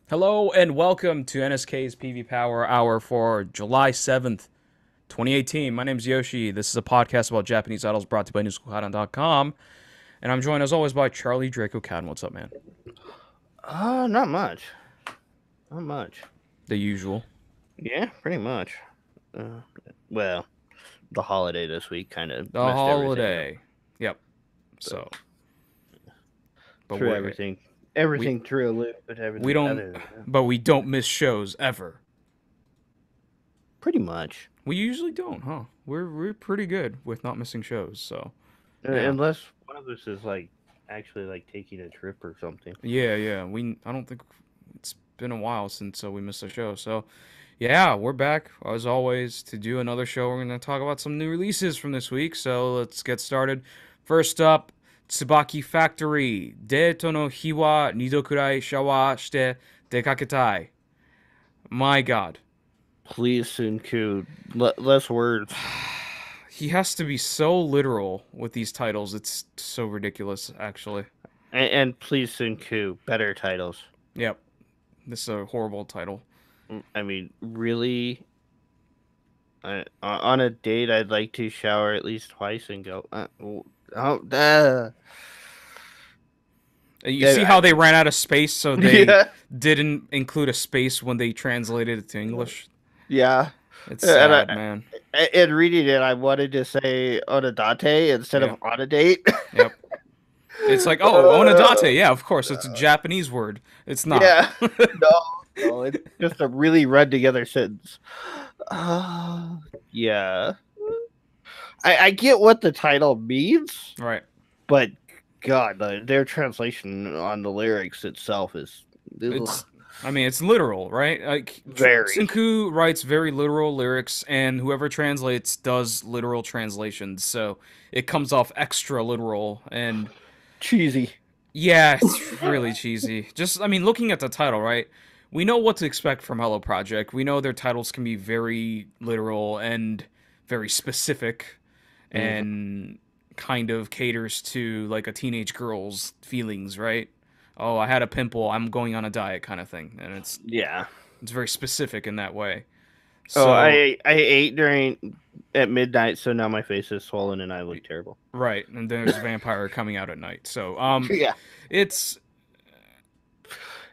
Hello and welcome to NSK's PV Power Hour for July 7th, 2018. My name is Yoshi. This is a podcast about Japanese idols brought to you by newschoolhadan.com. And I'm joined as always by Charlie Draco Cadden. What's up, man? Not much. Not much. The usual. Yeah, pretty much. Uh, well, the holiday this week kind of The messed everything up. holiday. Yep. But So, but threw we're everything, we everything through a loop, but we everything don't other than that. but we don't miss shows ever. Pretty much. We usually don't, huh? We're pretty good with not missing shows. So, yeah. Unless one of us is like actually like taking a trip or something. Yeah. I don't think it's been a while since we missed a show. So, yeah, we're back as always to do another show. We're going to talk about some new releases from this week. So, let's get started. First up, Tsubaki Factory. Deito no hi wa nido kurai shawa shite dekaketai. My god. Please, Sunku, less words. He has to be so literal with these titles. It's so ridiculous, actually. And please, Sunku, better titles. Yep. This is a horrible title. I mean, really, on a date, I'd like to shower at least twice and go. You see Yeah, how they ran out of space, so they yeah, didn't include a space when they translated it to English. yeah. It's And sad, man. in reading it, I wanted to say onodate instead of Yeah. on a date. Yep. It's like, oh, onodate. Yeah, of course. It's a Japanese word. It's not. Yeah, no, no, it's just a really run together sentence. Yeah, I get what the title means, Right. but God, their translation on the lyrics itself is ugh, It's, I mean, it's literal, right? Like, very Sinku writes very literal lyrics, and whoever translates does literal translations. So it comes off extra literal. And cheesy. yeah, it's really cheesy. Just, I mean, looking at the title, right? We know what to expect from Hello Project. We know their titles can be very literal and very specific Mhm. and kind of caters to like a teenage girl's feelings, right? Oh, I had a pimple, I'm going on a diet kind of thing. And Yeah. it's very specific in that way. Oh, So, I ate during at midnight, so now my face is swollen and I look terrible. right, and there's a vampire coming out at night. So, Yeah, it's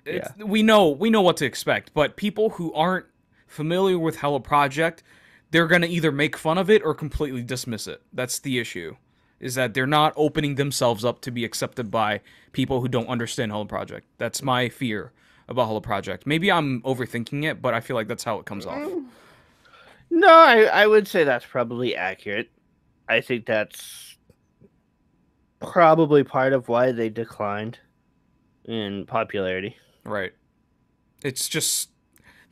yeah. we know what to expect, but people who aren't familiar with Hello Project, they're gonna either make fun of it or completely dismiss it. That's the issue, is that they're not opening themselves up to be accepted by people who don't understand Hello Project. That's my fear about Hello Project. Maybe I'm overthinking it, but I feel like that's how it comes off. No, I would say that's probably accurate. I think that's probably part of why they declined in popularity. Right. It's just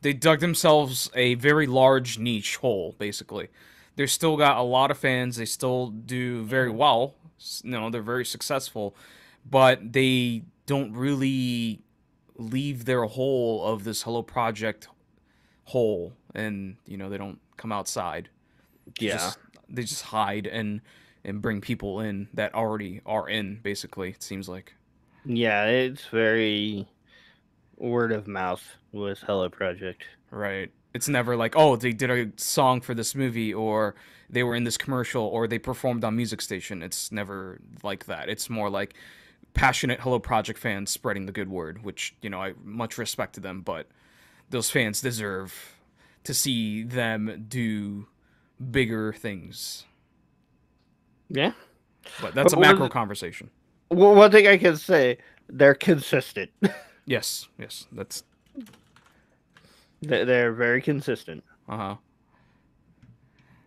they dug themselves a very large niche hole, basically. They're still got a lot of fans. They still do very well. They're very successful, but they don't really leave their hole of this Hello Project hole, and they don't come outside. They Yeah. just they just hide and bring people in that already are in. Basically, it seems like. Yeah, it's very word of mouth with Hello Project. Right. It's never like, oh, they did a song for this movie, or they were in this commercial, or they performed on Music Station. It's never like that. It's more like passionate Hello Project fans spreading the good word, which, I much respect to them, but those fans deserve to see them do bigger things. Yeah. But that's a macro conversation. One thing I can say, they're consistent. Yes, that's They're very consistent. uh-huh.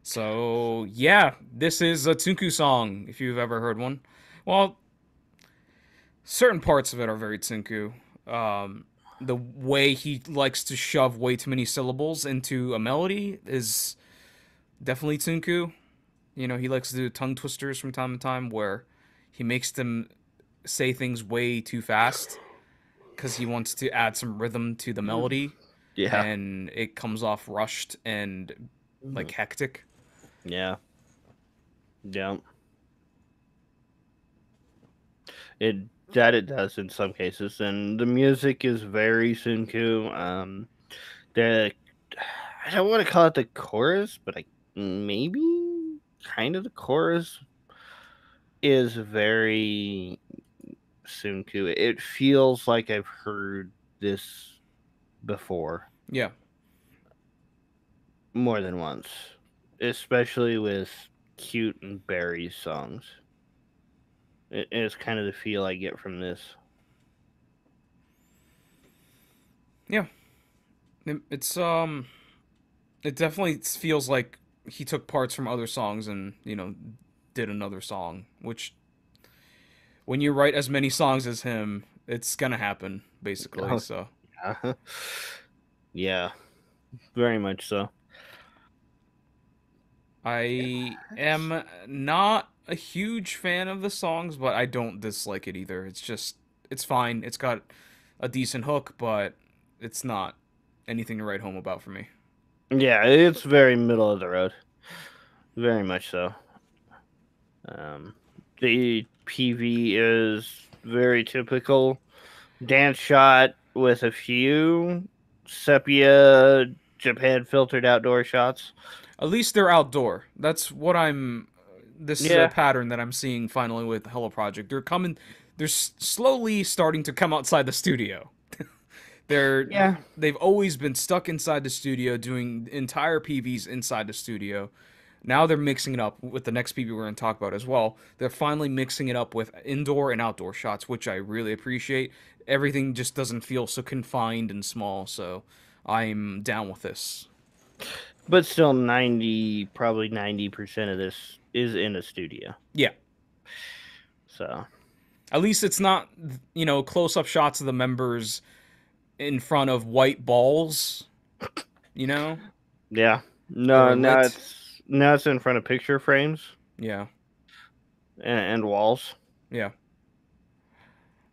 So, yeah, this is a Tsunku song, if you've ever heard one. Well, certain parts of it are very Tsunku. The way he likes to shove way too many syllables into a melody is definitely Tsunku. He likes to do tongue twisters from time to time where he makes them say things way too fast because he wants to add some rhythm to the melody, Yeah. and it comes off rushed and like hectic. Yeah. Yeah. It That it does in some cases, and the music is very Sunku. The I don't want to call it the chorus, but maybe kind of the chorus is very Sunku. It feels like I've heard this before Yeah. more than once, especially with Cute and Barry's songs. It is kind of the feel I get from this. Yeah. It's it definitely feels like he took parts from other songs and, did another song, which when you write as many songs as him, it's going to happen basically. Oh, So, yeah. Yeah, very much so. I am not a huge fan of the songs, but I don't dislike it either. It's fine. It's got a decent hook, but it's not anything to write home about for me. Yeah, it's very middle of the road. Very much so. Um, the PV is very typical dance shot with a few sepia Japan filtered outdoor shots. At least they're outdoor. That's what I'm. This is a Yeah, pattern that I'm seeing finally with Hello Project. They're coming. They're slowly starting to come outside the studio. They're yeah, they've always been stuck inside the studio doing entire PVs inside the studio. Now they're mixing it up with the next PV we're going to talk about as well. They're finally mixing it up with indoor and outdoor shots, which I really appreciate. Everything just doesn't feel so confined and small, so I'm down with this. but still 90% of this is in a studio. Yeah. So At least it's not, close up shots of the members in front of white balls, you know, yeah, that no, are lit. now it's in front of picture frames Yeah. and walls. Yeah.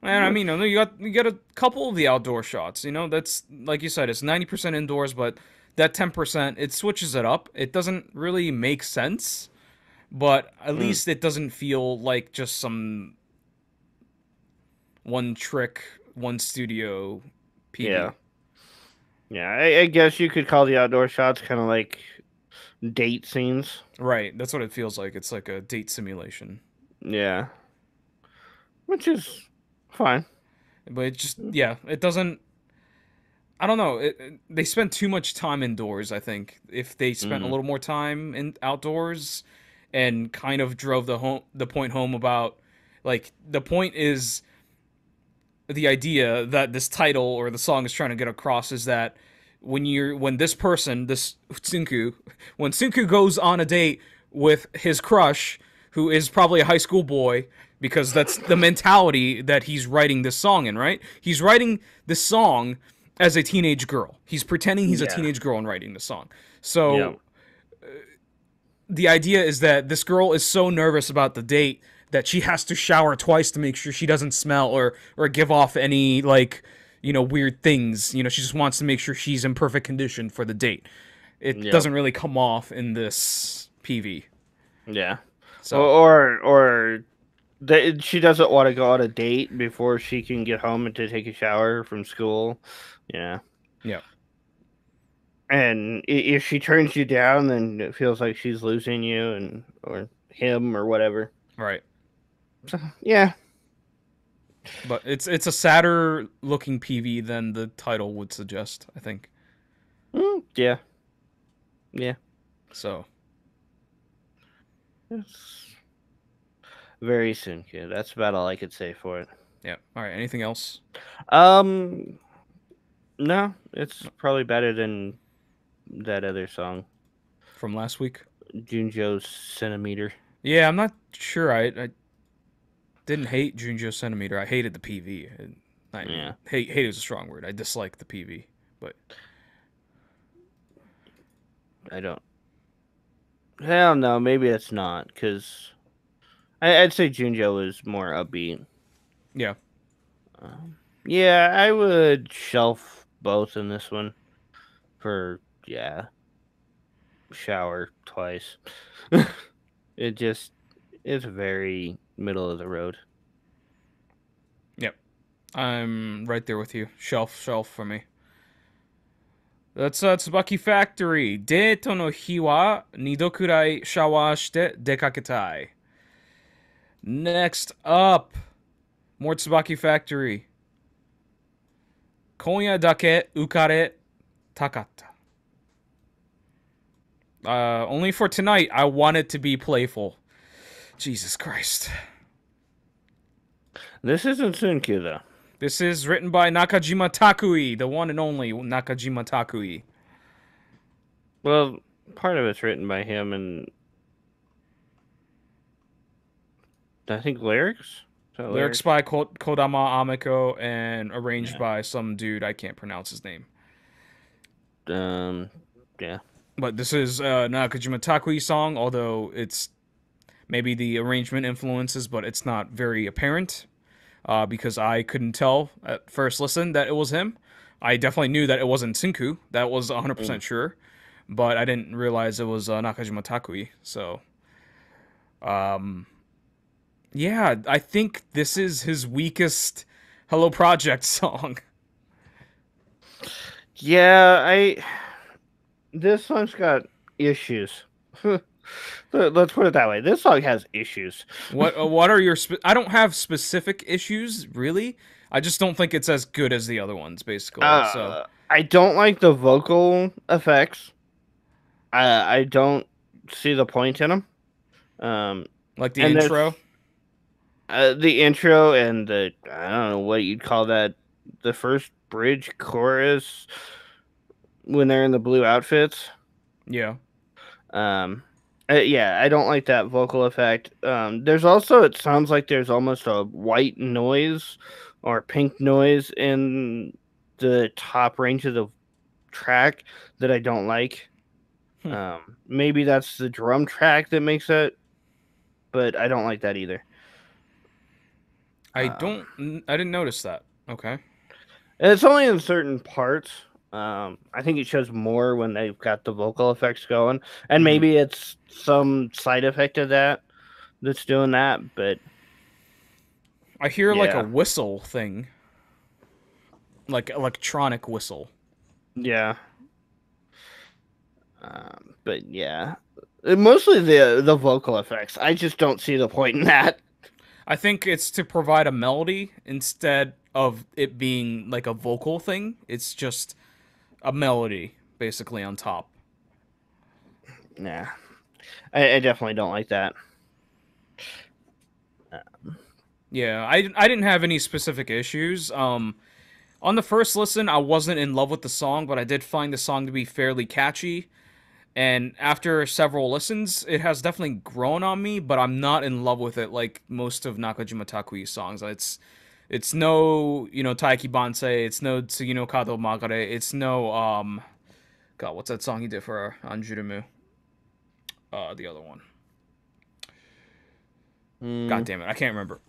And I mean, Which you got a couple of the outdoor shots. That's like you said, it's 90% indoors, but that 10% it switches it up. It doesn't really make sense, but at mm, least it doesn't feel like just some one trick, one studio yeah, PV. yeah. I guess you could call the outdoor shots kind of like date scenes. Right, that's what it feels like. It's like a date simulation. Yeah, which is fine. But it just, yeah, it doesn't. I don't know. They spent too much time indoors. I think if they spent a Mm, little more time in outdoors, and kind of drove the point home about, like, the point is the idea that this title or the song is trying to get across is that when this person, this Tsunku, when Tsunku goes on a date with his crush, who is probably a high school boy, because that's the mentality that he's writing this song in, right? He's writing this song as a teenage girl. He's pretending he's a yeah, teenage girl and writing the song. yeah, So the idea is that this girl is so nervous about the date that she has to shower twice to make sure she doesn't smell or give off any, like, weird things. She just wants to make sure she's in perfect condition for the date. It yeah, doesn't really come off in this PV. yeah. So, She doesn't want to go on a date before she can get home and to take a shower from school. Yeah. yeah. And if she turns you down, then it feels like she's losing you and or him or whatever. Right. So, yeah. But it's a sadder looking PV than the title would suggest, I think. Yeah. Yeah. So, It's very soon, kid. That's about all I could say for it. yeah. All right. Anything else Um, no, it's probably better than that other song, from last week? Junjo's Centimeter. Yeah, I'm not sure. I didn't hate Junjo Centimeter. I hated the PV. I Yeah. hate is a strong word. I dislike the PV, but I don't. Hell no, maybe it's not, because I'd say Junjo is more upbeat. yeah, Yeah, I would shelf both in this one for, yeah, shower twice. It just, it's very middle of the road. I'm right there with you. Shelf for me. That's Tsubaki Factory. Deito no hi wa nido kurai shawa shite dekaketai. Next up, more Tsubaki Factory. Konya dake ukare takatta. Only for tonight, I want it to be playful. Jesus Christ. This isn't Sunkyu though. This is written by Nakajima Takui, the one and only Nakajima Takui. Well, part of it's written by him, and I think lyrics. Lyrics by Kodama Amiko and arranged by some dude I can't pronounce his name. Yeah. But this is Nakajima Takui song, although it's maybe the arrangement influences, but it's not very apparent because I couldn't tell at first listen that it was him. I definitely knew that it wasn't Tsinku. That was 100% sure. But I didn't realize it was Nakajima Takui. So, yeah, I think this is his weakest Hello Project song. Yeah, this song's got issues. Let's put it that way. This song has issues. What are your I don't have specific issues really. I just don't think it's as good as the other ones basically. So I don't like the vocal effects. I don't see the point in them. Like the intro. The intro and I don't know what you'd call that. The first bridge chorus when they're in the blue outfits. Yeah. Yeah, I don't like that vocal effect. There's also, it sounds like there's almost a white noise or pink noise in the top range of the track that I don't like. Maybe that's the drum track that makes it, but I don't like that either. I didn't notice that. Okay. It's only in certain parts. I think it shows more when they've got the vocal effects going, and maybe it's some side effect of that's doing that. But I hear like a whistle thing, like electronic whistle. Yeah. But yeah, mostly the vocal effects. I just don't see the point in that. I think it's to provide a melody instead of it being like a vocal thing. It's just a melody basically on top. Nah, I definitely don't like that. Yeah, I didn't have any specific issues. On the first listen, I wasn't in love with the song, but I did find the song to be fairly catchy. And after several listens, it has definitely grown on me, but I'm not in love with it like most of Nakajima Takui's songs. It's no, Taiki Bansei, it's no Tsugi no Kado Magare, it's no, God, what's that song he did for Anjurumu? The other one. God damn it, I can't remember.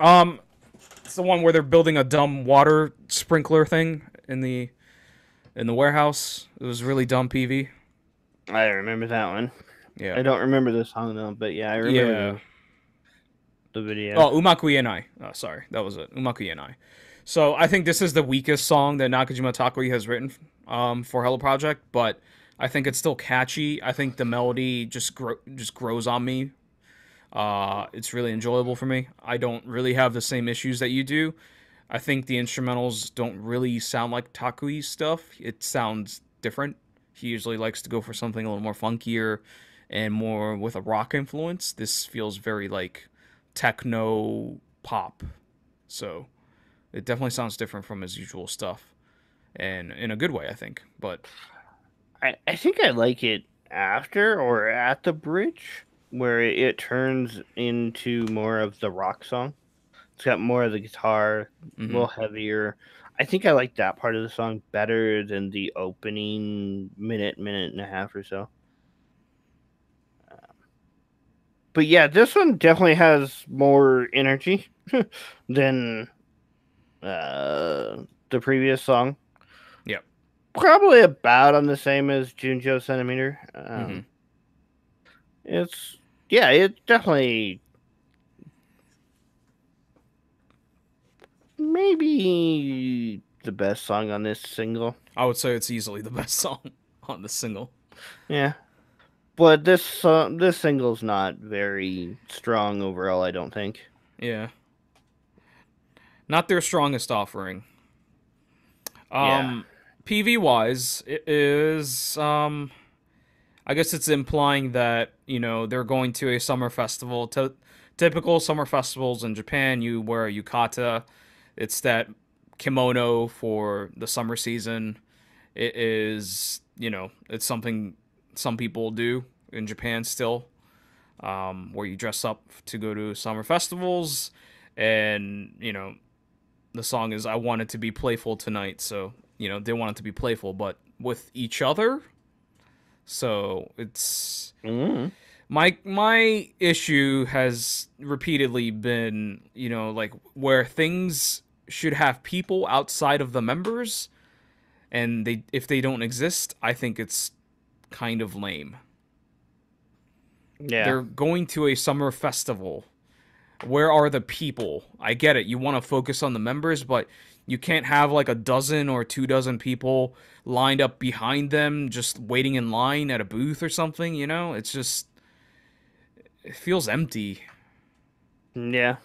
It's the one where they're building a dumb water sprinkler thing in the warehouse. It was really dumb PV. I remember that one. Yeah. I don't remember the song though, but yeah, I remember the video. Oh, Umaku Ienai. Oh, sorry, that was it. Umaku Ienai. So I think this is the weakest song that Nakajima Takui has written for Hello Project, but I think it's still catchy. I think the melody just grows on me. It's really enjoyable for me. I don't really have the same issues that you do. I think the instrumentals don't really sound like Takui's stuff. It sounds different. He usually likes to go for something a little more funkier and more with a rock influence. This feels very like techno pop. So it definitely sounds different from his usual stuff. And in a good way, I think. But I think I like it after or at the bridge where it turns into more of the rock song. It's got more of the guitar, a little heavier. I think I like that part of the song better than the opening minute and a half or so. But yeah, this one definitely has more energy than the previous song. Yep. Probably about on the same as Junjo Centimeter. It definitely maybe the best song on this single. I would say it's easily the best song on the single. Yeah, but this single's not very strong overall, I don't think. Yeah. Not their strongest offering. Yeah. PV wise, it is I guess it's implying that, they're going to a summer festival. Typical summer festivals in Japan, you wear a yukata. It's that kimono for the summer season. It is, it's something some people do in Japan still, where you dress up to go to summer festivals. And, the song is I Want It to Be Playful Tonight. So, they want it to be playful, but with each other. So it's Mm. my issue has repeatedly been, like where things should have people outside of the members, and if they don't exist, I think it's kind of lame. Yeah. They're going to a summer festival. Where are the people? I get it. You want to focus on the members, but you can't have like a dozen or 2 dozen people lined up behind them just waiting in line at a booth or something, It's just it feels empty. Yeah.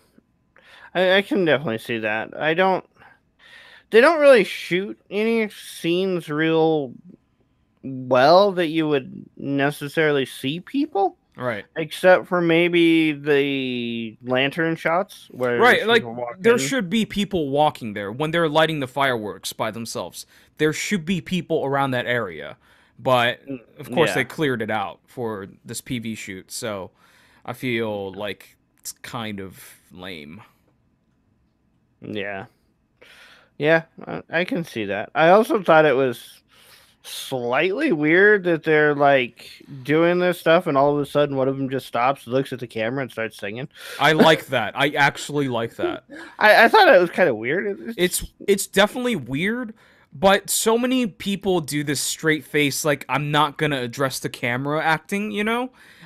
I can definitely see that. I don't. They don't really shoot any scenes real well that you would necessarily see people, Right. except for maybe the lantern shots where Right, like people walk there in. should be people walking there when they're lighting the fireworks by themselves. There should be people around that area. But of course they Yeah. cleared it out for this PV shoot. So I feel like it's kind of lame. Yeah. Yeah, I can see that. I also thought it was slightly weird that they're like doing this stuff and all of a sudden one of them just stops, looks at the camera, and starts singing. I like that. I actually like that. I thought it was kind of weird. It's definitely weird, but so many people do this straight face like I'm not going to address the camera acting.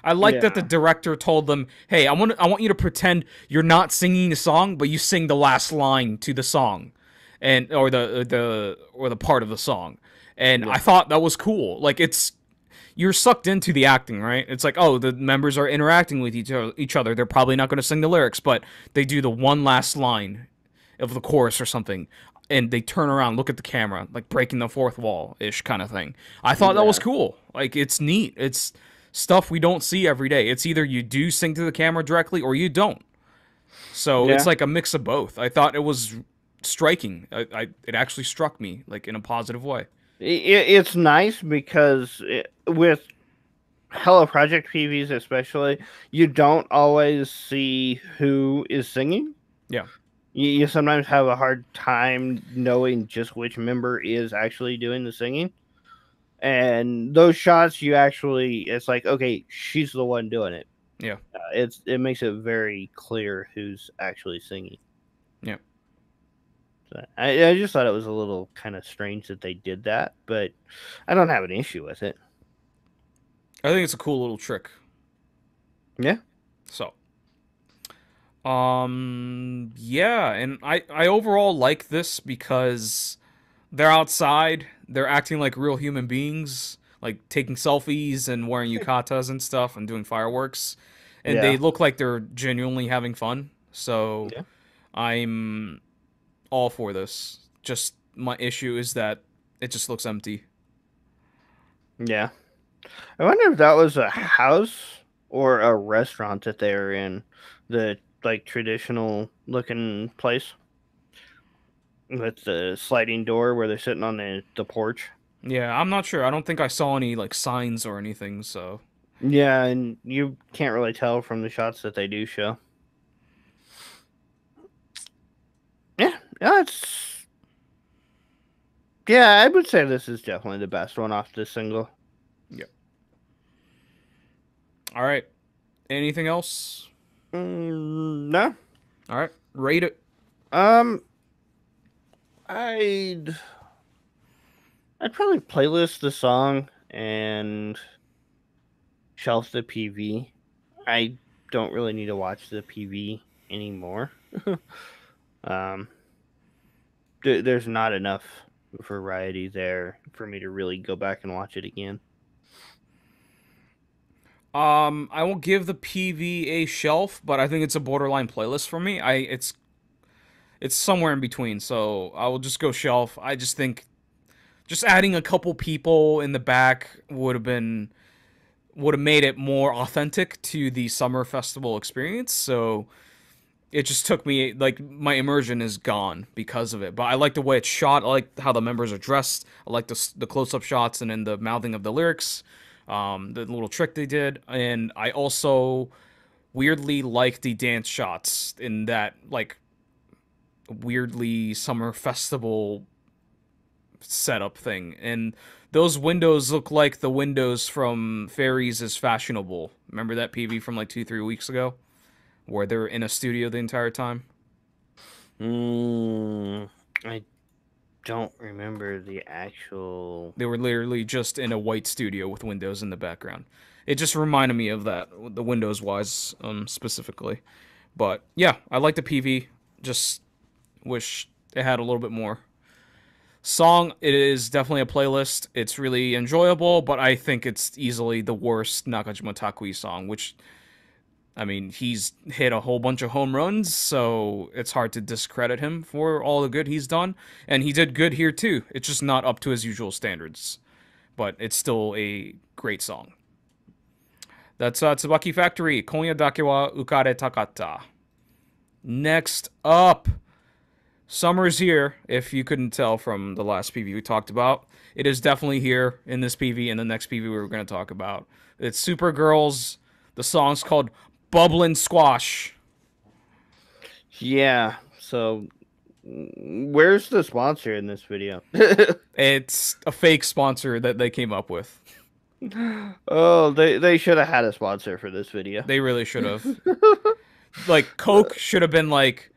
I like that the Yeah. director told them, "Hey, I want you to pretend you're not singing the song, but you sing the last line to the song." And or the part of the song. And Yeah. I thought that was cool. Like you're sucked into the acting, right? It's like, oh, the members are interacting with each other. They're probably not going to sing the lyrics, but they do the one last line of the chorus or something, and they turn around, look at the camera, like breaking the fourth wall ish kind of thing. I thought that was Yeah. cool. Like it's neat. It's stuff we don't see every day. It's either you do sing to the camera directly or you don't. So it's Yeah. like a mix of both. I thought it was striking. It actually struck me like in a positive way. It's nice because with Hello Project PVs especially, you don't always see who is singing. Yeah. You sometimes have a hard time knowing just which member is actually doing the singing. And those shots, it's like, okay, she's the one doing it. Yeah. It makes it very clear who's actually singing. Yeah. So I just thought it was a little kind of strange that they did that, but I don't have an issue with it. I think it's a cool little trick. Yeah. So, yeah, and I overall like this because they're outside, they're acting like real human beings, like taking selfies and wearing yukatas and stuff and doing fireworks, and they Yeah. look like they're genuinely having fun. So, Yeah. I'm all for this. Just my issue is that it just looks empty. Yeah. I wonder if that was a house or a restaurant that they were in, the like traditional looking place with the sliding door where they're sitting on the porch. Yeah, I'm not sure. I don't think I saw any like signs or anything, so Yeah, and you can't really tell from the shots that they do show. Yeah, yeah, I would say this is definitely the best one off this single. yeah. All right. Anything else? No. All right. Rate it. Um, I'd I'd probably playlist the song and shelf the PV. I don't really need to watch the PV anymore. um, there's not enough variety there for me to really go back and watch it again. I will give the PV a shelf, but I think it's a borderline playlist for me. It's somewhere in between, so I will just go shelf. I just think just adding a couple people in the back would have made it more authentic to the summer festival experience. So it just took me, like, my immersion is gone because of it. But I like the way it's shot. I like how the members are dressed. I like the close up shots and then the mouthing of the lyrics, the little trick they did, and I also weirdly like the dance shots in that, like, weirdly summer festival setup thing. And those windows look like the windows from Fairies is Fashionable. Remember that PV from like 2-3 weeks ago, where they're in a studio the entire time? I don't remember the actual. They were literally just in a white studio with windows in the background. It just reminded me of that, the windows wise, specifically. But yeah, I like the PV. Just wish it had a little bit more. Song, it is definitely a playlist. It's really enjoyable, but I think it's easily the worst Nakajima Takui song, which, I mean, he's hit a whole bunch of home runs, so it's hard to discredit him for all the good he's done. And he did good here too. It's just not up to his usual standards, but it's still a great song. That's Tsubaki Factory, Konya Dake wa Ukare Takata. Next up, summer's here, if you couldn't tell from the last PV we talked about. It is definitely here in this PV and the next PV we were going to talk about. It's Supergirls. The song's called Bubblin' Squash. Yeah, so where's the sponsor in this video? It's a fake sponsor that they came up with. Oh, they should have had a sponsor for this video. They really should have. Like, Coke should have been like,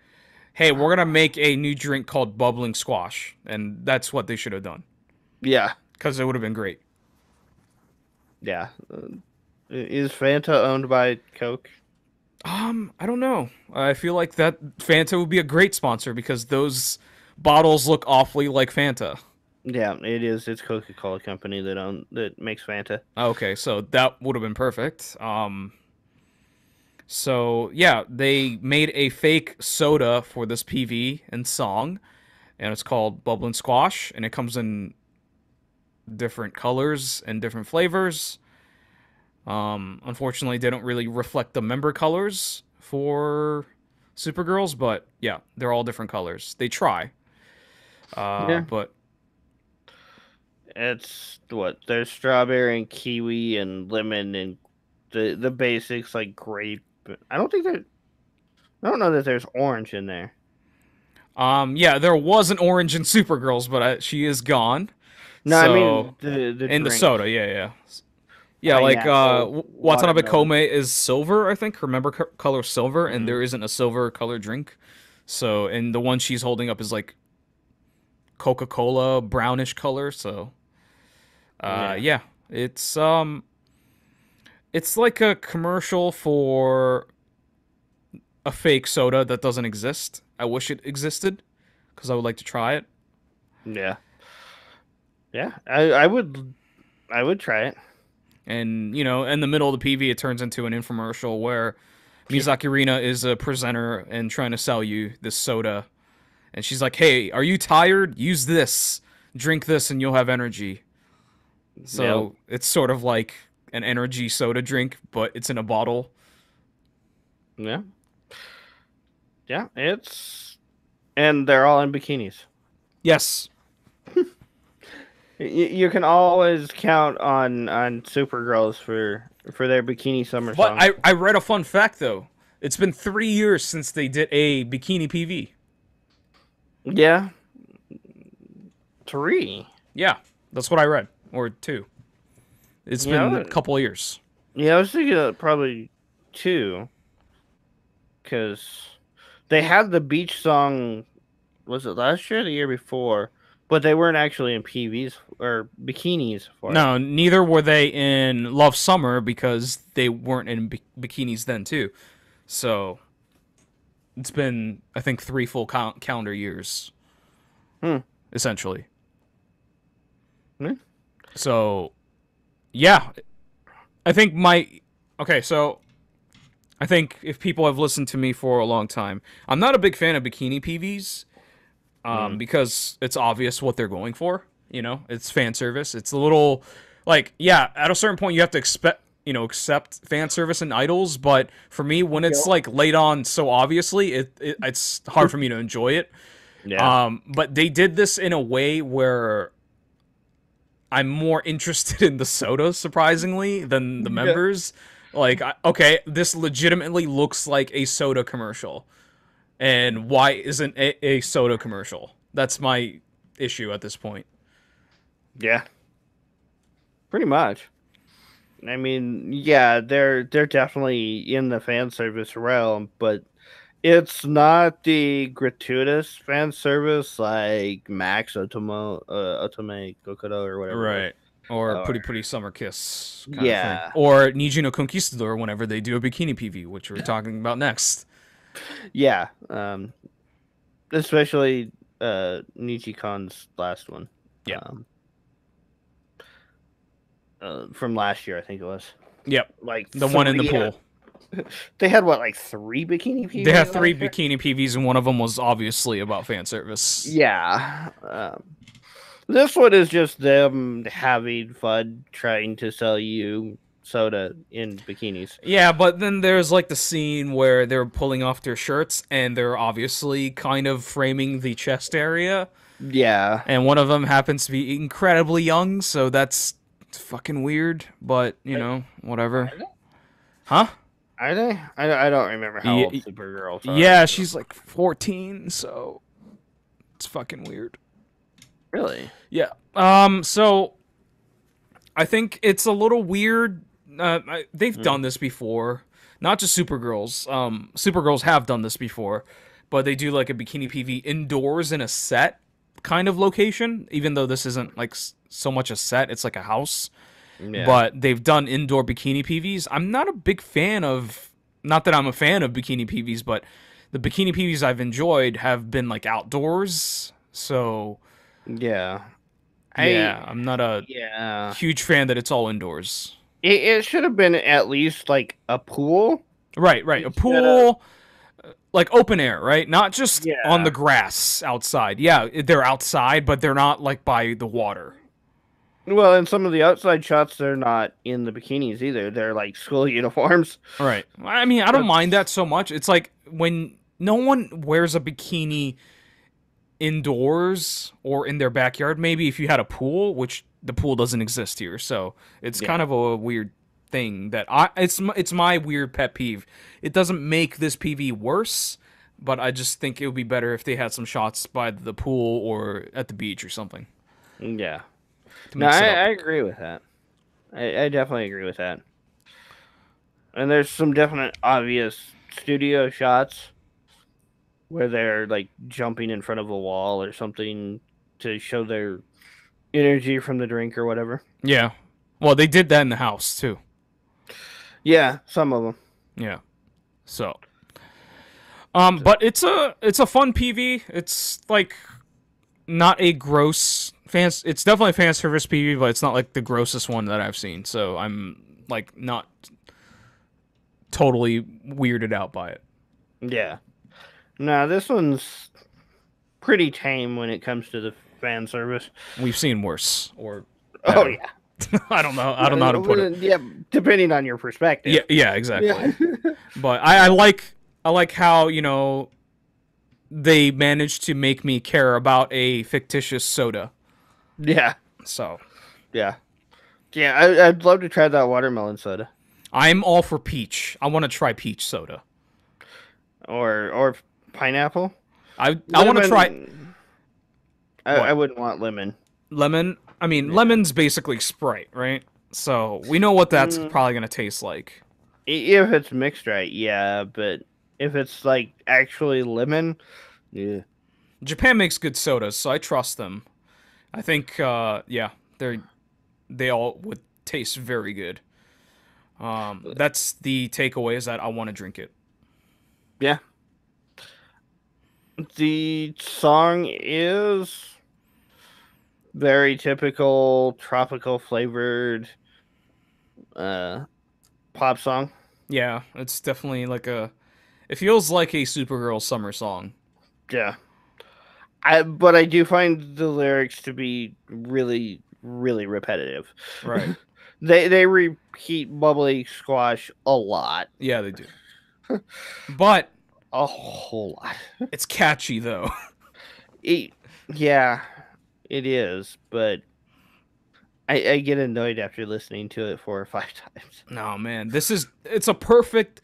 hey, we're going to make a new drink called Bubbling Squash. And that's what they should have done. Yeah. Because it would have been great. Yeah. Is Fanta owned by Coke? I don't know. I feel like that Fanta would be a great sponsor because those bottles look awfully like Fanta. Yeah, it is. It's Coca-Cola Company that makes Fanta. Okay, so that would have been perfect. So yeah, they made a fake soda for this PV and song, and it's called Bubblin' Squash, and it comes in different colors and different flavors. Unfortunately, they don't really reflect the member colors for Supergirls, but yeah, they're all different colors. They try, Yeah. but It's what? There's strawberry and kiwi and lemon and the basics like grape. I don't know that there's orange in there. yeah, there was an orange in Supergirls, but she is gone. No, So, I mean the in the drink. soda, yeah. Yeah, like, Yeah, so Watanabe watermelon. Kome is silver, I think. Her member color is silver, and Mhm. there isn't a silver color drink. So, and the one she's holding up is like Coca-Cola brownish color. So, yeah, it's like a commercial for a fake soda that doesn't exist. I wish it existed because I would like to try it. Yeah. Yeah. I would try it. And, you know, in the middle of the PV, it turns into an infomercial where Mizaki Rina is a presenter and trying to sell you this soda. And she's like, hey, are you tired? Use this. Drink this and you'll have energy. So it's sort of like an energy soda drink, but it's in a bottle. Yeah. Yeah, and they're all in bikinis. Yes. You can always count on Supergirls for their bikini summer But song. I read a fun fact, though. It's been 3 years since they did a bikini PV. Yeah. 3. Yeah, that's what I read. Or 2. It's been a couple of years. Yeah, I was thinking probably 2. Because they had the beach song, was it last year or the year before? But they weren't actually in PVs or bikinis for it. No, neither were they in Love Summer because they weren't in bikinis then, too. So it's been, I think, 3 full calendar years. Hmm. essentially. Hmm. So, yeah, I think okay, so I think if people have listened to me for a long time, I'm not a big fan of bikini PVs, Hmm. because it's obvious what they're going for. You know, it's fan service. It's a little like, yeah, at a certain point you have to accept fan service in idols. But for me, when it's Yep. like laid on so obviously, it's hard for me to enjoy it. Yeah. But they did this in a way where I'm more interested in the soda, surprisingly, than the Yeah. members. Like, okay, this legitimately looks like a soda commercial, and why isn't a soda commercial? That's my issue at this point. Yeah. Pretty much. I mean, yeah, they're definitely in the fan service realm, but it's not the gratuitous fan service like Max Otome Kokoro or whatever it was. Right. Or Or Pretty Pretty Summer Kiss kind of thing. yeah, Or Niji no Conquistador whenever they do a bikini PV, which we're talking about next. yeah. Especially Nichikon's last one. Yeah. Um, from last year, I think it was. Yep. Like The one in the three. pool. They had what, like three bikini They have PVs three last year? bikini PVs, and one of them was obviously about fan service. Yeah. This one is just them having fun trying to sell you soda in bikinis. Yeah, but then there's like the scene where they're pulling off their shirts and they're obviously kind of framing the chest area, Yeah. and one of them happens to be incredibly young, so that's fucking weird, but whatever. Are they? Huh? Are they? I don't remember how old Yeah, Supergirls are. yeah, she's like 14, so it's fucking weird. Really? Yeah. So I think it's a little weird. They've Mm. done this before, not just Supergirls. Supergirls have done this before, but they do like a bikini PV indoors in a set kind of location. Even though this isn't like so much a set, it's like a house. Yeah. But they've done indoor bikini PVs. I'm not a big fan of. Not that I'm a fan of bikini PVs, but the bikini PVs I've enjoyed have been like outdoors. So Yeah. yeah, I'm not a Yeah. huge fan that it's all indoors. It should have been at least like a pool. Right, right. A Instead of pool, like open air, right? Not just on the yeah. grass outside. Yeah, they're outside, but they're not like by the water. Well, in some of the outside shots, they're not in the bikinis either. They're like school uniforms. Right. I mean, I don't mind that That's so much. It's like when no one wears a bikini indoors or in their backyard. Maybe if you had a pool, which the pool doesn't exist here, so it's kind yeah. of a weird thing that it's my weird pet peeve. It doesn't make this PV worse, but I just think it would be better if they had some shots by the pool or at the beach or something Yeah. to No, mix it I up. agree with that. I definitely agree with that. And there's some definite obvious studio shots where they're like jumping in front of a wall or something to show their energy from the drink or whatever. Yeah. Well, they did that in the house too. Yeah, some of them. Yeah. So, but it's a fun PV. It's like not a gross fans. It's definitely a fan service PV, but it's not like the grossest one that I've seen. So I'm like not totally weirded out by it. Yeah. No, this one's pretty tame when it comes to the fan service. We've seen worse or Oh better. yeah. I don't know. I don't know how to put it. Yeah, depending on your perspective. Yeah, yeah, exactly. Yeah. But I like how they managed to make me care about a fictitious soda. Yeah. So Yeah. Yeah, I'd love to try that watermelon soda. I'm all for peach. I want to try peach soda. Or pineapple. I want to try Lemon. what I wouldn't want lemon. lemon. I mean, Yeah. lemon's basically Sprite, right? So we know what that's Mm, probably gonna taste like. if it's mixed right, yeah, but if it's like actually lemon, yeah. Japan makes good sodas, so I trust them. I think, yeah, they all would taste very good. That's the takeaway is that I want to drink it. Yeah. The song is very typical tropical flavored uh pop song. Yeah, it's definitely like a. It feels like a Supergirl summer song. Yeah. But I do find the lyrics to be really, really repetitive. Right. They repeat bubbly squash a lot. Yeah, they do. But A whole lot. it's catchy though. It, yeah, it is, but I get annoyed after listening to it 4 or 5 times. No, man, it's a perfect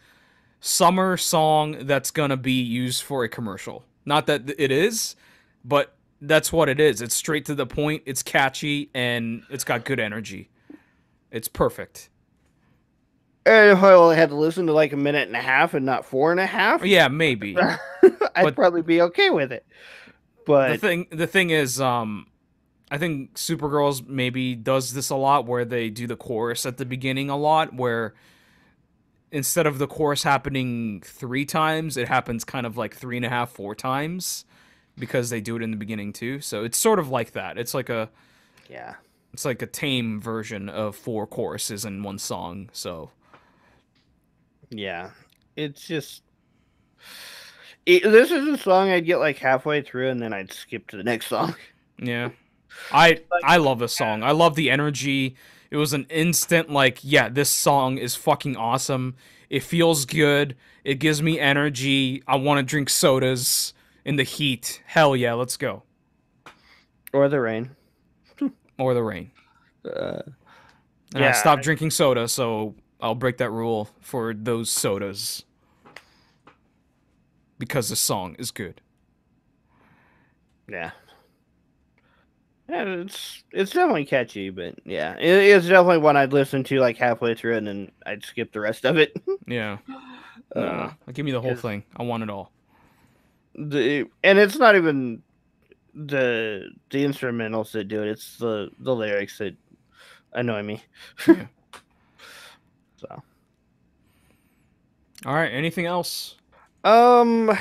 summer song that's gonna be used for a commercial. Not that it is, but that's what it is. It's straight to the point. It's catchy and it's got good energy. It's perfect. And if I only had to listen to like a minute and a half and not 4.5, Yeah, maybe. I'd But probably be okay with it. the But thing is, I think Supergirls maybe does this a lot, where they do the chorus at the beginning a lot, where instead of the chorus happening 3 times, it happens kind of like 3.5, 4 times, because they do it in the beginning too. So it's sort of like that. yeah, It's like a tame version of 4 choruses in one song. So yeah, it's just this is a song I'd get like halfway through and then I'd skip to the next song. yeah, I love this song. I love the energy. It was an instant like, yeah, this song is fucking awesome. It feels good. It gives me energy. I want to drink sodas in the heat. Hell yeah, let's go. Or the rain. Or the rain. Uh, And I yeah, stopped drinking soda, so I'll break that rule for those sodas because the song is good. yeah. Yeah, it's definitely catchy, but yeah, it's definitely one I'd listen to like halfway through and then I'd skip the rest of it. Yeah. Nah, give me the whole 'Cause thing. I want it all. and it's not even the instrumentals that do it; it's the lyrics that annoy me. Yeah. So, All right. Anything else? um,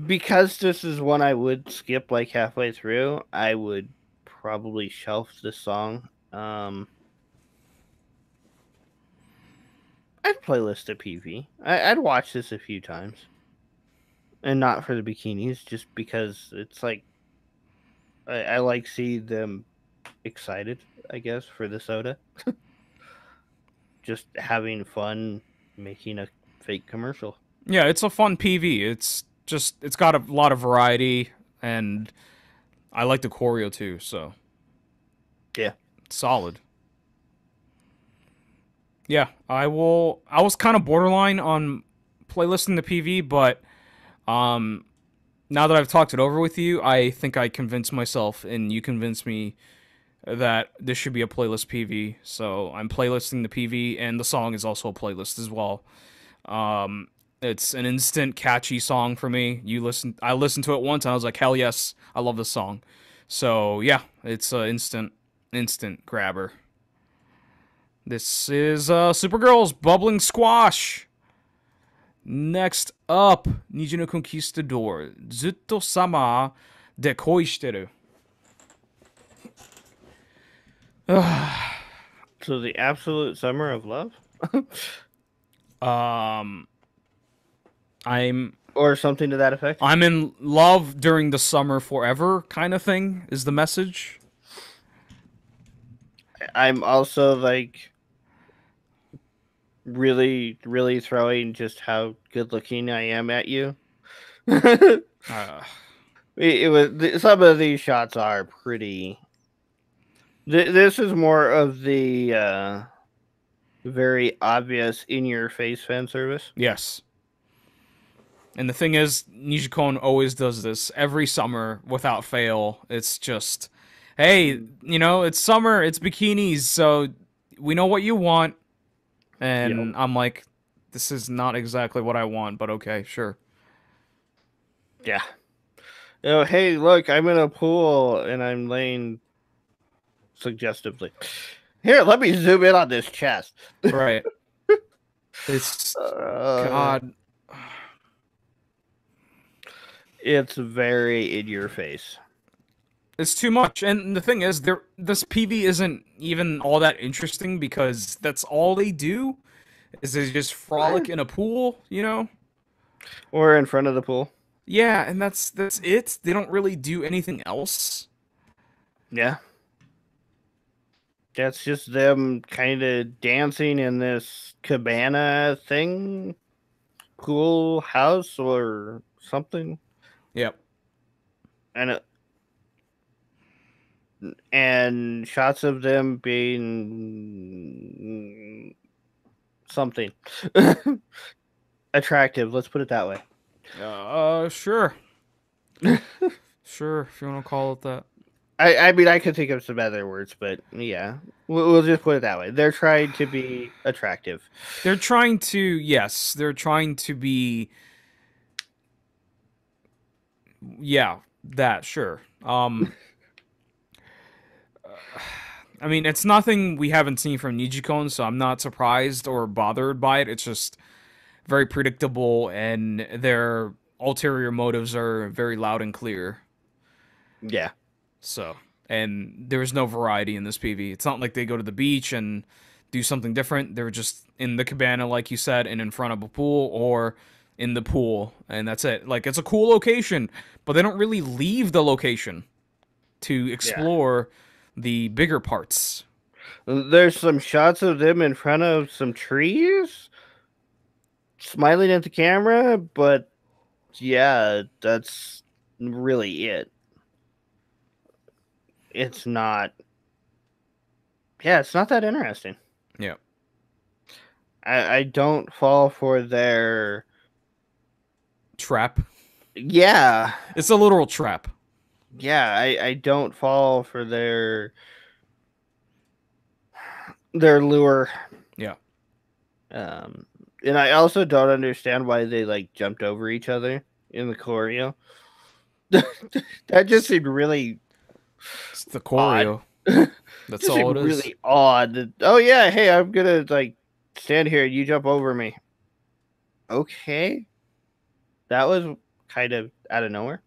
because this is one I would skip like halfway through, I would probably shelf this song. I'd playlist a PV. I'd watch this a few times, and not for the bikinis, just because it's like I like see them excited. I guess for the soda, just having fun making a fake commercial. Yeah, it's a fun PV. It's got a lot of variety, and I like the choreo too. So Yeah, solid. Yeah, I will. I was kind of borderline on playlisting the PV, but um, now that I've talked it over with you, I think I convinced myself, and you convinced me that this should be a playlist PV. So I'm playlisting the PV, and the song is also a playlist as well. Um, it's an instant catchy song for me. I listened to it once, and I was like, hell yes, I love this song. So yeah, it's an instant grabber. This is Supergirl's Bubbling Squash. Next up, Niji no Conquistador, Zutto Sama de Koi Shiteru. so the absolute summer of love, um, I'm or something to that effect. I'm in love during the summer forever kind of thing is the message. I'm also like really, really throwing just how good looking I am at you. Uh, It was some of these shots are pretty. This is more of the very obvious in your face fan service. yes. And the thing is, Nijikon always does this every summer without fail. It's just, hey, it's summer, it's bikinis, so we know what you want. And Yep. I'm like, this is not exactly what I want, but okay, sure. Yeah. Hey, look, I'm in a pool and I'm laying suggestively. Here, let me zoom in on this chest. Right. It's, God. It's very in your face. It's too much. And the thing is, this PV isn't even all that interesting because that's all they do is they just frolic in a pool, you know? Or in front of the pool. Yeah, and that's it. They don't really do anything else. Yeah. That's just them kind of dancing in this cabana thing, pool house or something. Yep. And and shots of them being something attractive. Let's put it that way. Sure. Sure, if you want to call it that. I mean, I could think of some other words, but yeah, we'll just put it that way. They're trying to be attractive. They're trying to, yes, they're trying to be, yeah, that, sure. I mean, it's nothing we haven't seen from Nijikon, so I'm not surprised or bothered by it. It's just very predictable, and their ulterior motives are very loud and clear. Yeah, So, and there's no variety in this PV. It's not like they go to the beach and do something different. They're just in the cabana, like you said, and in front of a pool or in the pool, and that's it. Like, it's a cool location, but they don't really leave the location to yeah. explore the bigger parts. There's some shots of them in front of some trees, smiling at the camera, but yeah, that's really it. It's not. Yeah, it's not that interesting. Yeah. I don't fall for their. Trap. Yeah, It's a literal trap. yeah. I don't fall for their lure. Yeah. Um, and I also don't understand why they like jumped over each other in the choreo. That just seemed really It's the odd. choreo. That's Just all seemed it is. really odd. Oh yeah, hey, I'm gonna like stand here and you jump over me. Okay, that was kind of out of nowhere.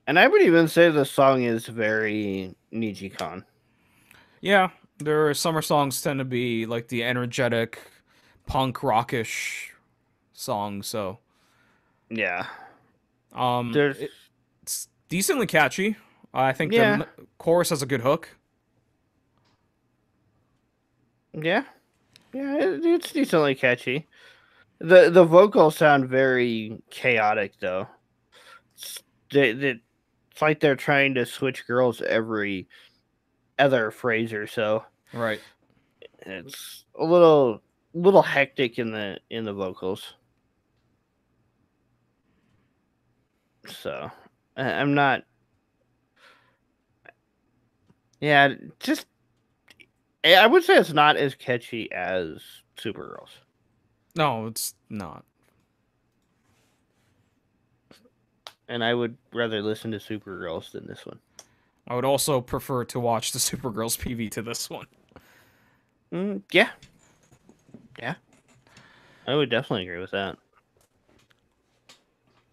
And I would even say the song is very Nijikon. Yeah. Their summer songs tend to be like the energetic, punk rockish songs, so Yeah, um there's it's decently catchy. I think the yeah, chorus has a good hook. yeah, yeah. It's decently catchy. The vocals sound very chaotic though. It's, it's like they're trying to switch girls every other phrase or so. Right. It's a little hectic in the vocals. So I'm not. Yeah, just I would say it's not as catchy as Supergirls. No, it's not. And I would rather listen to Supergirls than this one. I would also prefer to watch the Supergirls PV to this one. Yeah, yeah, I would definitely agree with that.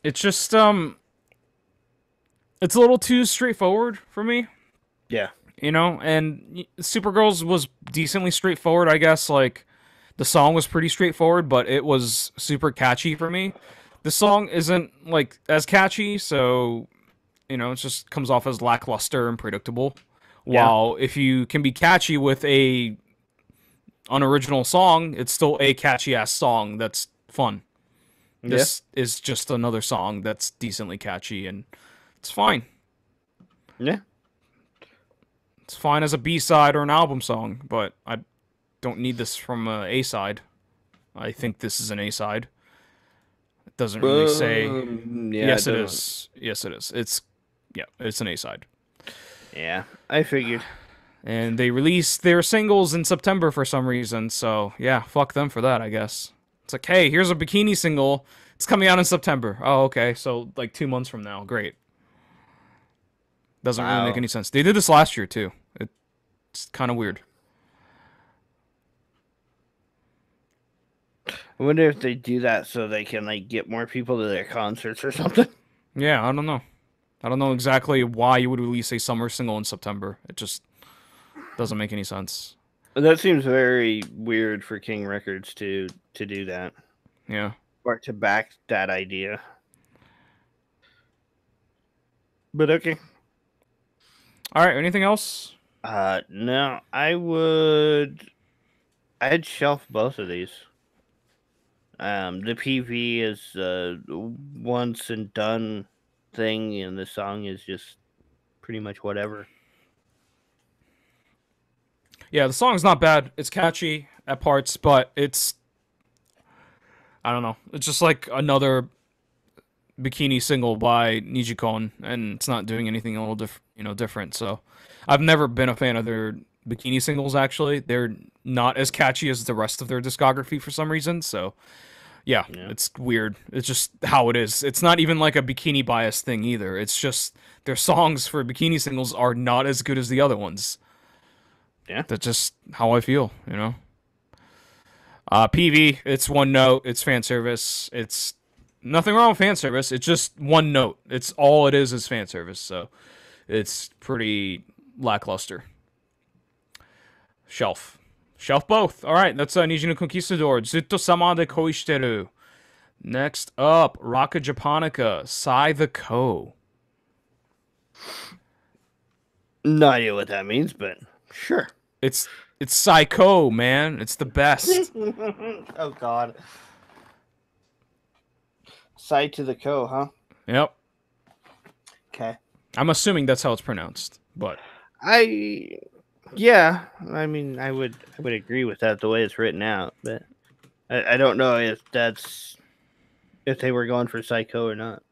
It's just it's a little too straightforward for me, Yeah, you know, and Supergirls was decently straightforward, I guess. Like, the song was pretty straightforward, but it was super catchy for me. The song isn't like as catchy, so you know, it just comes off as lackluster and predictable. yeah, While if you can be catchy with a unoriginal song, it's still a catchy ass song that's fun. yeah, This is just another song that's decently catchy and it's fine. yeah. It's fine as a B side or an album song, but I don't need this from a A side. I think this is an A side. It doesn't really say. Yeah, it Yes, it doesn't. is. Yes, it is. It's yeah, it's an A side. Yeah, I figured. And they released their singles in September for some reason, so yeah, fuck them for that, I guess. It's like, hey, here's a bikini single. It's coming out in September. Oh, okay, so like 2 months from now. Great. Doesn't really make Wow. any sense. They did this last year too. It's kind of weird. I wonder if they do that so they can like get more people to their concerts or something. Yeah, I don't know. I don't know exactly why you would release a summer single in September. It just doesn't make any sense. That seems very weird for King Records to do that Yeah. or to back that idea. But okay. All right. Anything else? No, I'd shelf both of these. The PV is a once and done thing, and the song is just pretty much whatever. Yeah, the song's not bad. It's catchy at parts, but it's I don't know. It's just like another bikini single by Nijikon, and it's not doing anything a little different. So, I've never been a fan of their bikini singles. Actually, they're not as catchy as the rest of their discography for some reason. So, yeah, Yeah. it's weird. It's just how it is. It's not even like a bikini bias thing either. It's just their songs for bikini singles are not as good as the other ones. Yeah. That's just how I feel, you know. PV, it's one note. It's fan service. It's nothing wrong with fan service. It's just one note. It's all it is fan service. So it's pretty lackluster. Shelf. Shelf both. All right, that's Niji no Conquistador. Zutto Sama de Koishiteru. Next up, Raka Japonica. Sai the Ko. No idea what that means, but sure. It's Psycho, man. It's the best. Oh God. Side to the co, huh? Yep. Okay. I'm assuming that's how it's pronounced, but Yeah. I mean, I would agree with that the way it's written out, but I don't know if they were going for Psycho or not.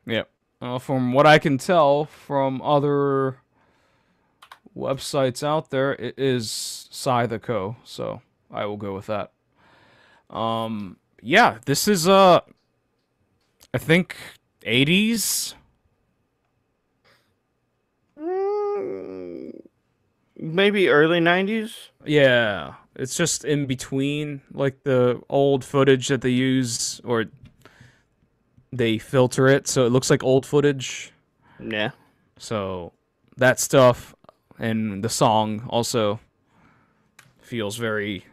yeah. From what I can tell from other websites out there, it is Psy the Co. So I will go with that. Yeah, this is I think 80s. Maybe early 90s. Yeah, it's just in between like the old footage that they use, or they filter it so it looks like old footage. Yeah. So that stuff and the song also feels very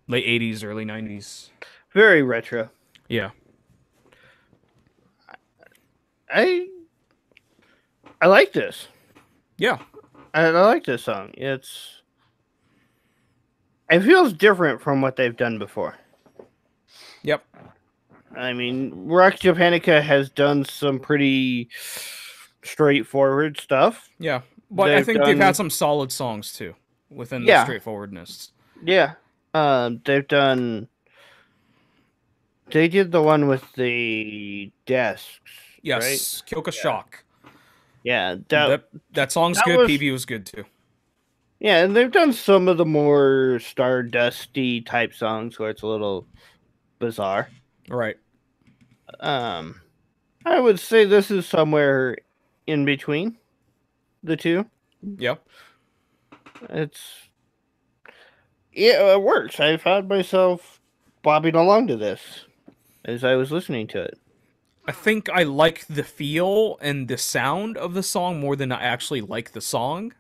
late 80s, early 90s. Very retro. Yeah. I like this. Yeah. I like this song. It feels different from what they've done before. Yep. I mean, Rock Japanica has done some pretty straightforward stuff. Yeah. But I think they've had some solid songs too within the straightforwardness. Yeah. They've done. They did the one with the desks. Yes, right? Kyoka Shock. Yeah, that song's good. PV was good too. Yeah, and they've done some of the more Stardusty type songs where it's a little bizarre. Right. I would say this is somewhere in between the two. Yep. It works. I found myself bobbing along to this as I was listening to it. I think I like the feel and the sound of the song more than I actually like the song.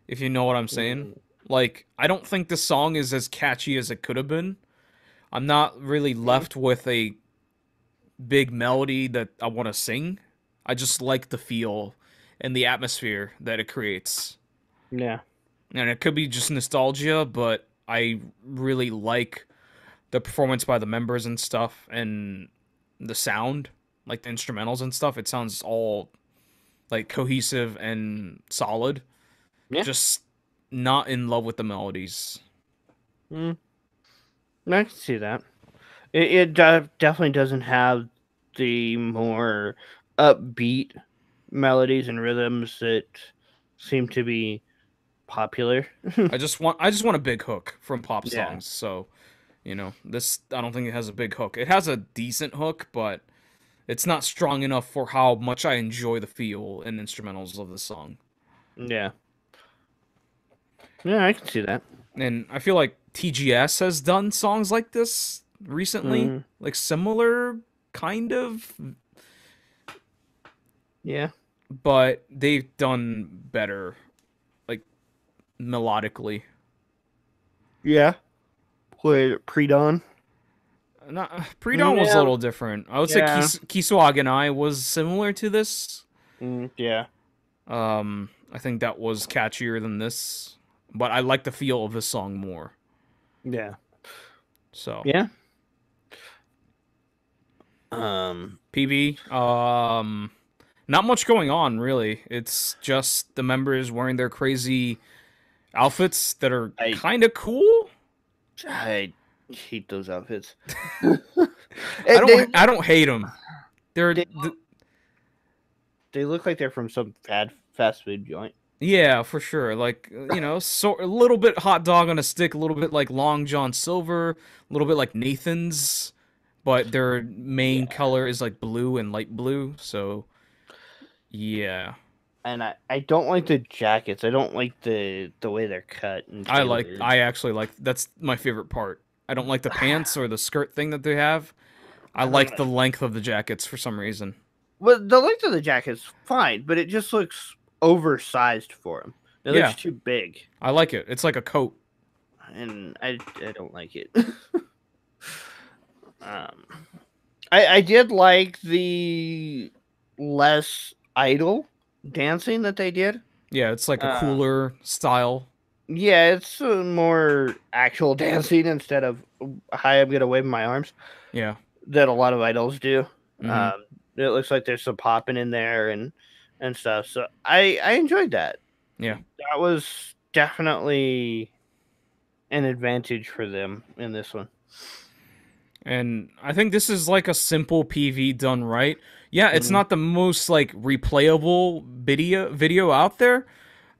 If you know what I'm saying. Like, I don't think the song is as catchy as it could have been. I'm not really left with a big melody that I want to sing. I just like the feel and the atmosphere that it creates. Yeah. And it could be just nostalgia, but I really like the performance by the members and stuff, and the sound, like the instrumentals and stuff. It sounds all like cohesive and solid. Yeah. Just not in love with the melodies. I can see that. It definitely doesn't have the more upbeat melodies and rhythms that seem to be popular. I just want a big hook from pop songs. Yeah. So, this, I don't think it has a big hook. It has a decent hook, but it's not strong enough for how much I enjoy the feel and instrumentals of the song. Yeah. Yeah, I can see that. And I feel like TGS has done songs like this recently, Mm, like similar kind of, yeah. but they've done better, like melodically. Yeah. Played pre-dawn. Not Pre-Dawn was a Yeah. little different. I would say Yeah. Kiswaganai was similar to this. Yeah. I think that was catchier than this, but I like the feel of this song more. Yeah. So Yeah. Um. PB, not much going on really. It's just the members wearing their crazy outfits that are I kind of cool. I hate those outfits. I And don't I don't hate them. They're they they look like they're from some fast food joint. Yeah, for sure. Like so a little bit hot dog on a stick, a little bit like Long John Silver, a little bit like Nathan's, but their main Yeah. color is like blue and light blue. So yeah, And I don't like the jackets. I don't like the way they're cut and tailored. I actually like that's my favorite part. I don't like the pants or the skirt thing that they have. I I don't like know. the length of the jackets for some reason. Well, the length of the jacket's fine, but it just looks oversized for him. It looks Yeah, too big, I like it. It's like a coat. and I don't like it. um, I did like the less idle dancing that they did. Yeah, it's like a Uh, cooler style. yeah, it's more actual dancing instead of hi, I'm gonna wave my arms Yeah. that a lot of idols do. Hmm. It looks like there's some popping in there and stuff. So I enjoyed that. Yeah. That was definitely an advantage for them in this one. And I think this is like a simple PV done right. Yeah, it's Mhm. not the most like replayable video out there,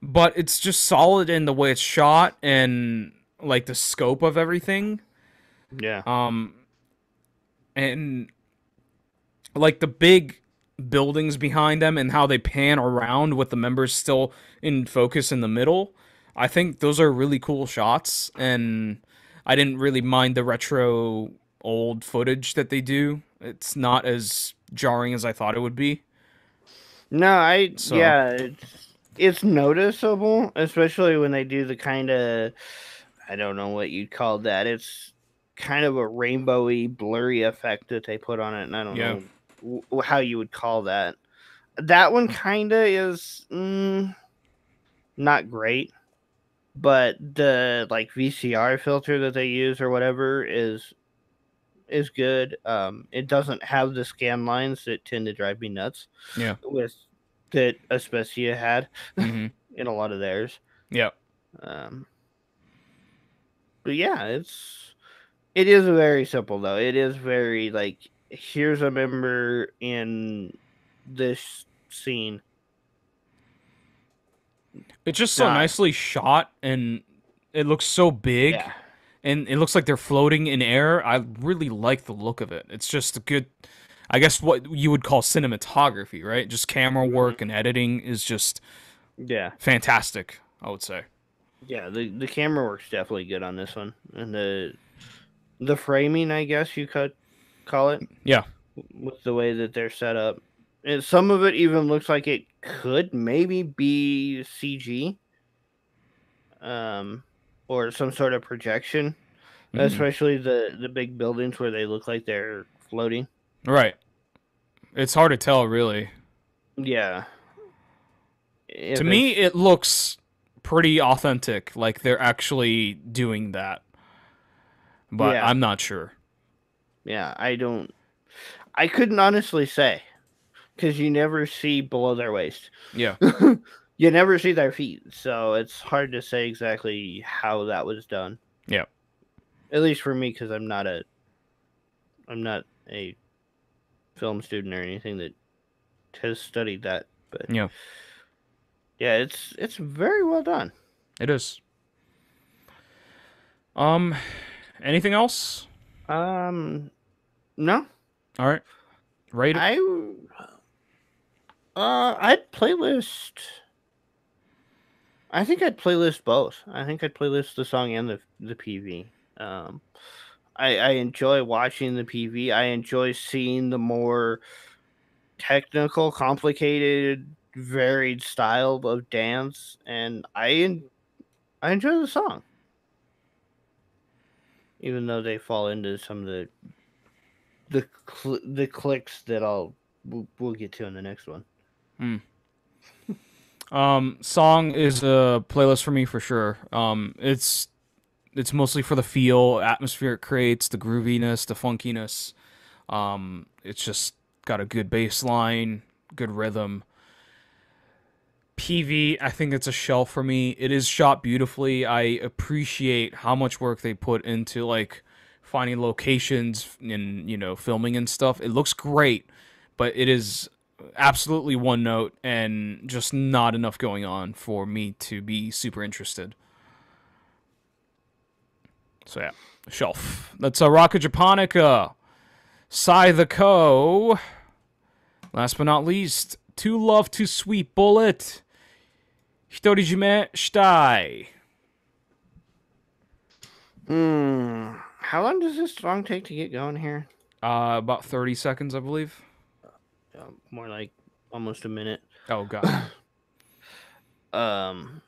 but it's just solid in the way it's shot and like the scope of everything. Yeah. Um and like the big buildings behind them and how they pan around with the members still in focus in the middle. I think those are really cool shots, and I didn't really mind the retro old footage that they do. It's not as jarring as I thought it would be. No, So, yeah, it's noticeable, especially when they do the kind of I don't know what you'd call that. It's kind of a rainbowy, blurry effect that they put on it, and I don't yeah. know how you would call that. That one kind of is not great, but the like VCR filter that they use or whatever is good. It doesn't have the scan lines that tend to drive me nuts Yeah. with that Aspecia had Mhm. in a lot of theirs. Yeah. Um, but yeah, it is very simple though. It is very like here's a member in this scene. It's just so Not nicely shot, and it looks so big, yeah. and it looks like they're floating in air. I really like the look of it. It's just a good, I guess what you would call cinematography, right? Just camera Mhm. work and editing is just Yeah. fantastic, I would say. Yeah, the camera works definitely good on this one. And the framing, I guess you could call it, Yeah. with the way that they're set up. And some of it even looks like it could maybe be CG, um, or some sort of projection, Mm. especially the big buildings where they look like they're floating. Right. It's hard to tell, really. Yeah, To if me, it's it looks pretty authentic, like they're actually doing that, but yeah, I'm not sure. yeah. I couldn't honestly say because you never see below their waist. Yeah. You never see their feet, so it's hard to say exactly how that was done. Yeah. At least for me, because I'm not a film student or anything that has studied that. But Yeah. yeah, it's very well done. It is. Um, anything else? No, All right. Rate it. I I'd playlist. I think I'd playlist both. I think I'd playlist the song and the PV. Um, I enjoy watching the PV. I enjoy seeing the more technical, complicated, varied style of dance, and I enjoy the song, even though they fall into some of the clicks that we'll get to in the next one. Hmm. Song is a playlist for me for sure. It's mostly for the feel, atmosphere it creates, the grooviness, the funkiness. It's just got a good bass line, good rhythm. PV, I think it's a shelf for me. It is shot beautifully. I appreciate how much work they put into like finding locations and filming and stuff. It looks great, but it is absolutely one note and just not enough going on for me to be super interested. So yeah, shelf. That's a Rocket Japonica. Sai the Co. Last but not least, Too Love Too Sweet Bullet. Hitorijime Shitai. How long does this song take to get going here? About 30 seconds, I believe. More like almost a minute. Oh god. Um,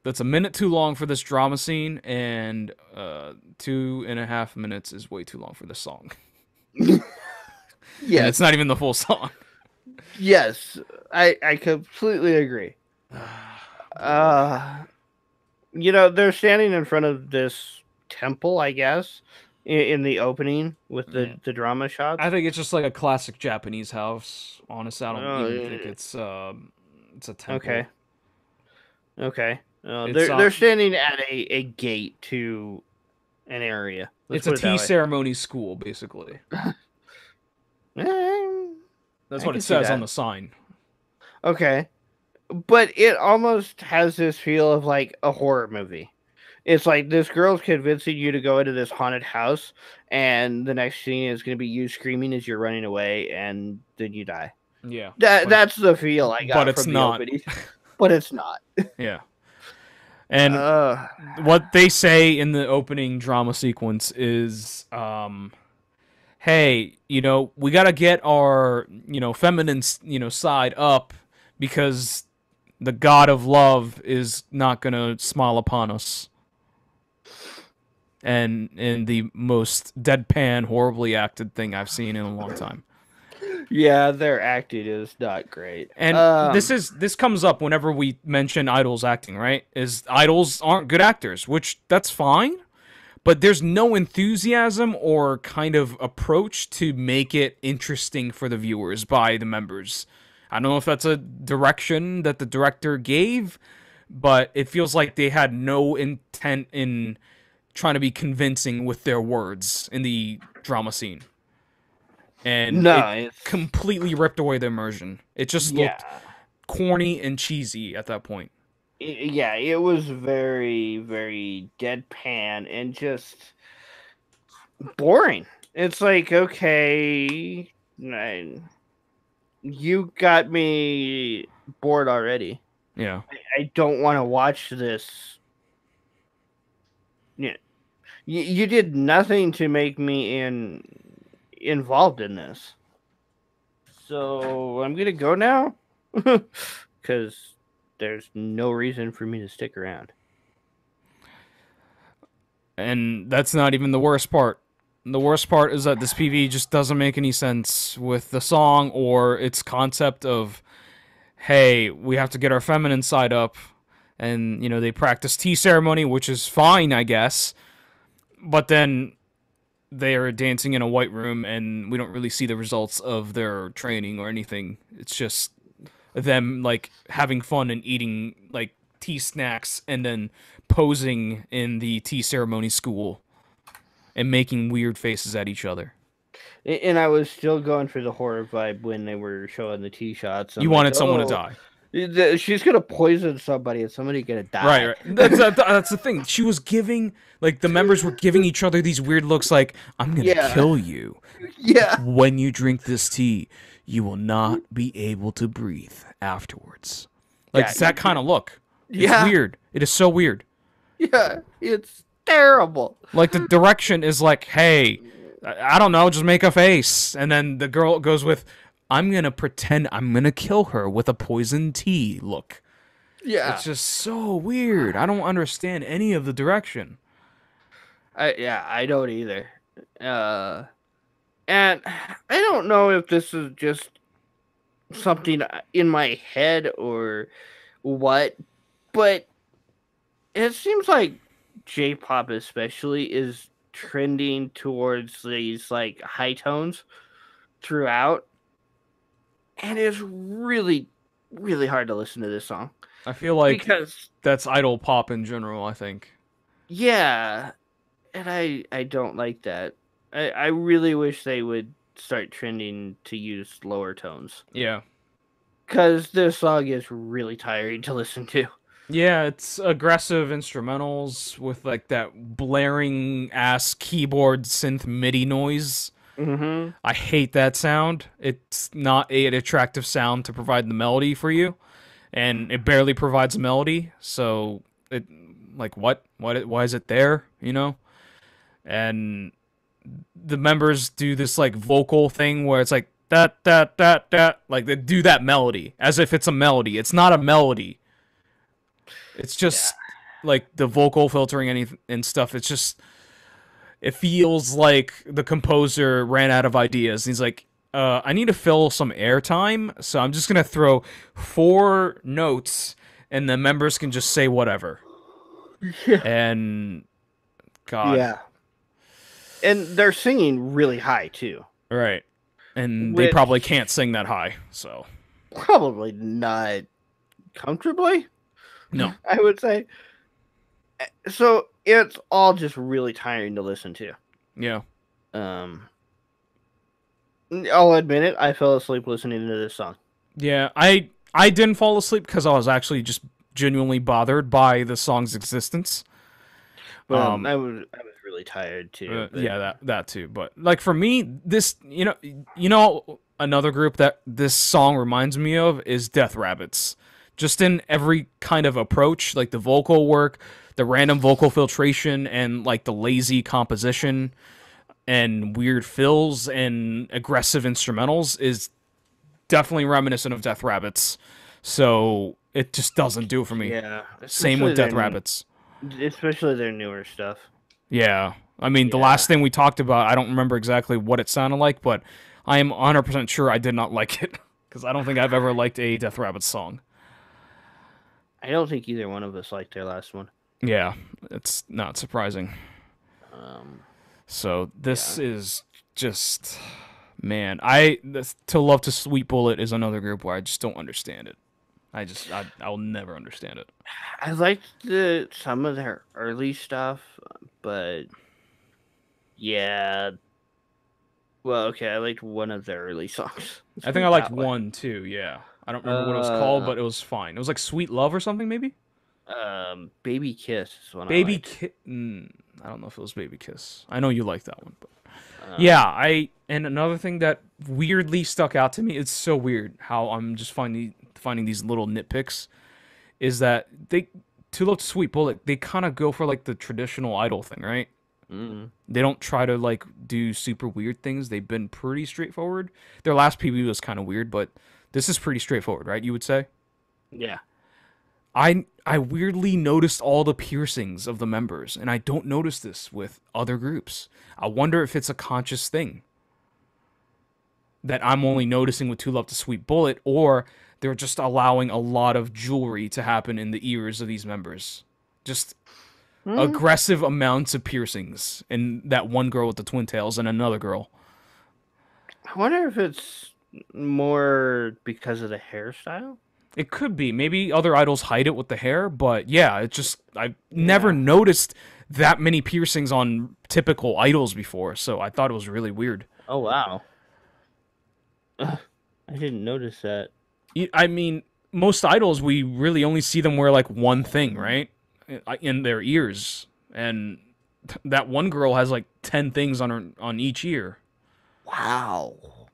That's a minute too long for this drama scene, and 2.5 minutes is way too long for this song. Yeah, it's not even the full song. Yes, I completely agree. They're standing in front of this temple, I guess, in the opening with the drama shots. I think it's just like a classic Japanese house. Honestly, I don't even think it's a temple. Okay. They're standing at a gate to an area. It's a tea ceremony school, basically. That's what it says on the sign. Okay. But it almost has this feel of like a horror movie. It's like this girl's convincing you to go into this haunted house, and the next scene is going to be you screaming as you're running away, and then you die. Yeah. That's the feel I got but it's from not. the opening. But it's not. Yeah. And what they say in the opening drama sequence is, hey, we got to get our, feminine, side up because the god of love is not going to smile upon us. And in the most deadpan, horribly acted thing I've seen in a long time. Yeah, their acting is not great. And this comes up whenever we mention idols acting, right? Is idols aren't good actors, which that's fine, but there's no enthusiasm or kind of approach to make it interesting for the viewers by the members. I don't know if that's a direction that the director gave, but it feels like they had no intent in trying to be convincing with their words in the drama scene. And it completely ripped away the immersion. It just looked corny and cheesy at that point. It was very, very deadpan and just boring. It's like, okay, you got me bored already. Yeah. I don't want to watch this. Yeah. You did nothing to make me involved in this. So I'm going to go now because there's no reason for me to stick around. And that's not even the worst part. The worst part is that this PV just doesn't make any sense with the song or its concept of, hey, we have to get our feminine side up. And, they practice tea ceremony, which is fine, I guess. But then they are dancing in a white room, and we don't really see the results of their training or anything. It's just them, like, having fun and eating, like, tea snacks and then posing in the tea ceremony school and making weird faces at each other. And I was still going for the horror vibe when they were showing the tea shots. You wanted someone to die. She's gonna poison somebody and somebody gonna die. Right. That's the thing. She was giving, like, the members were giving each other these weird looks like, I'm gonna kill you. Yeah. When you drink this tea, you will not be able to breathe afterwards. Like, it's that kind of look. It's Yeah, weird. It is so weird. yeah, it's terrible. Like the direction is like, hey, I don't know, just make a face, and then the girl goes with, I'm gonna pretend I'm gonna kill her with a poison tea look. It's Yeah, just so weird. I don't understand any of the direction. I don't either. Uh, and I don't know if this is just something in my head or what, but it seems like J-pop especially is trending towards these like high tones throughout, and it's really, really hard to listen to this song I feel like because that's idol pop in general, I think. yeah, and I don't like that. I really wish they would start trending to use lower tones Yeah. because this song is really tiring to listen to. Yeah, it's aggressive instrumentals with like that blaring ass keyboard synth MIDI noise. Mm-hmm. I hate that sound. It's not an attractive sound to provide the melody for you, and it barely provides a melody. So it, like, why is it there? You know? And the members do this like vocal thing where it's like that, like they do that melody as if it's a melody. It's not a melody. It's Yeah. just like the vocal filtering and stuff. It's just, it feels like the composer ran out of ideas. And he's like, I need to fill some airtime, so I'm just gonna throw 4 notes, and the members can just say whatever. Yeah. And God, Yeah. And they're singing really high too, right? And they probably which can't sing that high, so probably not comfortably, no. I would say. So it's all just really tiring to listen to. Yeah, Um, I'll admit it, I fell asleep listening to this song. yeah. I didn't fall asleep because I was actually just genuinely bothered by the song's existence. But Um, I was really tired too. But yeah, that too. But like for me, this another group that this song reminds me of is Death Rabbits. Just in every kind of approach, like the vocal work, the random vocal filtration, and like the lazy composition and weird fills and aggressive instrumentals is definitely reminiscent of Death Rabbits. So it just doesn't do it for me. yeah, Same with Death Rabbits. especially their newer stuff. Yeah. I mean, the Yeah, last thing we talked about, I don't remember exactly what it sounded like, but I am 100% sure I did not like it because I don't think I've ever liked a Death Rabbit song. I don't think either one of us liked their last one. Yeah, it's not surprising. Um, So this yeah, is just, man, To Love to Sweet Bullet is another group where I just don't understand it. I'll never understand it. I liked some of their early stuff, but yeah. Well, okay, I liked one of their early songs. Let's I put think I it liked that way. one too, yeah. I don't remember what it was called, Uh, but it was fine. It was like Sweet Love or something, maybe? Baby Kiss is one I Baby liked. Kiss. I don't know if it was Baby Kiss. I know you like that one, but yeah, Um, and another thing that weirdly stuck out to me. It's so weird how I'm just finding these little nitpicks. Is that they To Love to Sweet Bullet? They kind of go for like the traditional idol thing, right? mm, They don't try to like do super weird things. They've been pretty straightforward. Their last PB was kind of weird, but this is pretty straightforward, right? You would say. yeah. I weirdly noticed all the piercings of the members, and I don't notice this with other groups. I wonder if it's a conscious thing that I'm only noticing with Two Love to Sweet Bullet, or they're just allowing a lot of jewelry to happen in the ears of these members. Just Mm, aggressive amounts of piercings in that one girl with the twin tails and another girl. I wonder if it's more because of the hairstyle. It could be. Maybe other idols hide it with the hair, but yeah, it just I've never Yeah. noticed that many piercings on typical idols before, so I thought it was really weird. Oh wow. Ugh, I didn't notice that. I mean, most idols we really only see them wear like one thing, right? In their ears. And that one girl has like 10 things on each ear. Wow.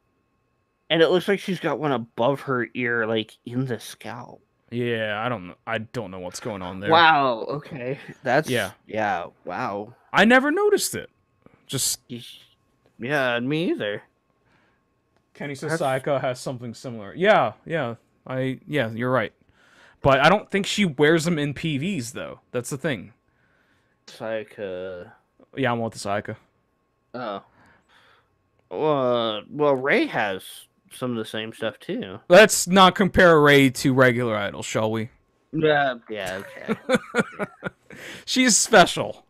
And it looks like she's got one above her ear, like in the scalp. Yeah, I don't know what's going on there. Wow. Okay. Yeah. That's yeah. Wow. I never noticed it. Just Yeesh. Yeah, me either. Kenny That's Sasayaka has something similar. Yeah, yeah. Yeah, you're right. But I don't think she wears them in PVs though. That's the thing. like Yeah, I'm with the Sayaka. oh. Well, Ray has some of the same stuff too. Let's not compare Ray to regular Idol, shall we? Yeah. Yeah. Okay. She's special.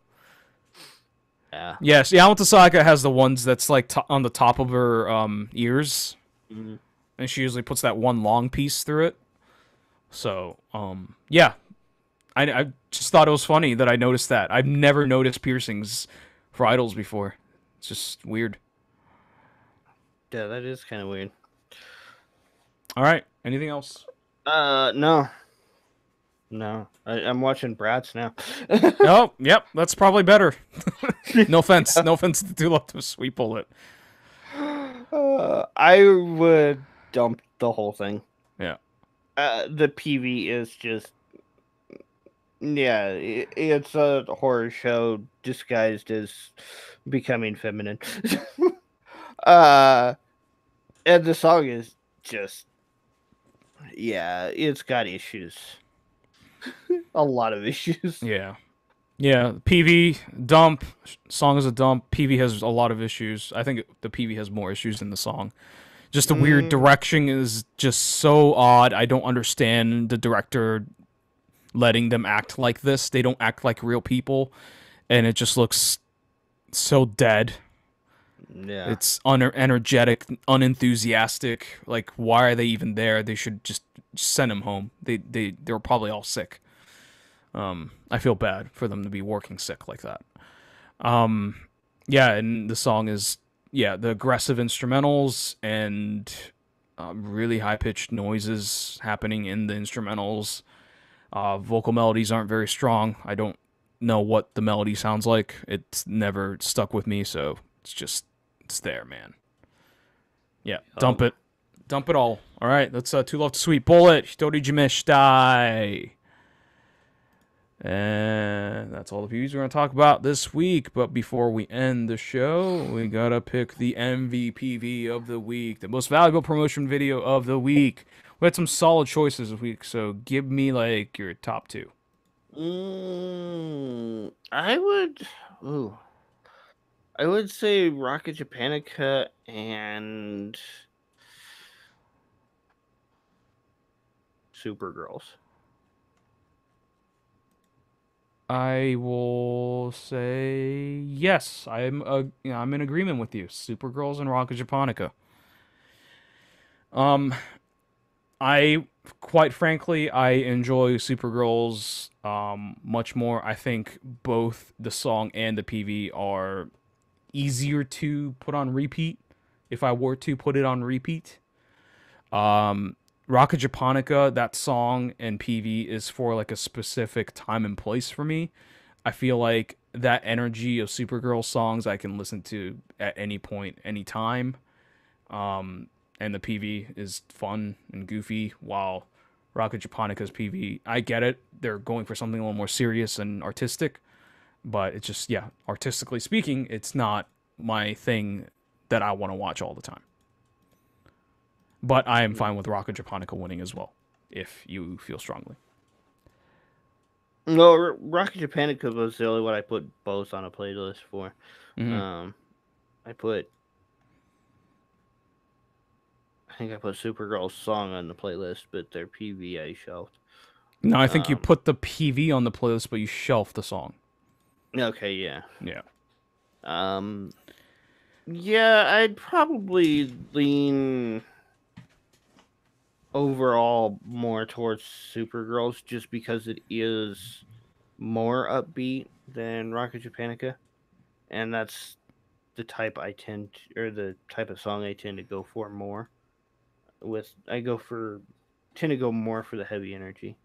Yeah. Yes, Yamato Sayaka has the ones that's like on the top of her ears, Mhm. and she usually puts that one long piece through it. So, yeah, I just thought it was funny that I noticed that. I've never noticed piercings for idols before. It's just weird. Yeah, that is kind of weird. All right, anything else? No. No. I'm watching Bratz now. Oh, yep, that's probably better. No offense, no offense to Love to Sweet Bullet. I would dump the whole thing. Yeah, The PV is just yeah, it's a horror show disguised as becoming feminine. uh, and the song is just yeah, it's got issues, a lot of issues. yeah, yeah. PV dump song is a dump. PV has a lot of issues. I think the PV has more issues than the song. Just the weird Mm, direction is just so odd. I don't understand the director letting them act like this. They don't act like real people, and it just looks so dead. yeah, It's unenergetic, unenthusiastic. Like, why are they even there? They should just send them home. They're probably all sick. I feel bad for them to be working sick like that. Yeah, and the song is the aggressive instrumentals and really high pitched noises happening in the instrumentals. Vocal melodies aren't very strong. I don't know what the melody sounds like. It's never stuck with me, so it's there, man. Yeah, dump um, it. Dump it all. All right, that's Too Love to Sweet Bullet. Hitori Jimeshtai. And that's all the views we're going to talk about this week. But before we end the show, we got to pick the MVPV of the week, the most valuable promotion video of the week. We had some solid choices this week, so give me like your top two. I would, ooh, I would say Rocket Japanica and Supergirls. I will say yes. I'm in agreement with you. Supergirls and Rocket Japonica. Um, I quite frankly I enjoy Supergirls much more. I think both the song and the PV are easier to put on repeat if I were to put it on repeat. Rocket Japonica, that song and PV is for like a specific time and place for me. I feel like that energy of Supergirl songs I can listen to at any point, any time. And the PV is fun and goofy, while Rocket Japonica's PV, I get it. They're going for something a little more serious and artistic, but it's just, yeah, artistically speaking, it's not my thing that I want to watch all the time. But I am fine with Rocket Japonica winning as well, if you feel strongly. No, Rocket Japanica was the only one I put both on a playlist for. Mm-hmm. Um, I think I put Supergirl's song on the playlist, but their PV I shelved. No, I think you Um, put the PV on the playlist, but you shelf the song. okay, yeah. Yeah. Um, yeah, I'd probably lean overall more towards Supergirls just because it is more upbeat than Rocket Japanica, and that's the type or the type of song I tend to go for more. Tend to go more for the heavy energy.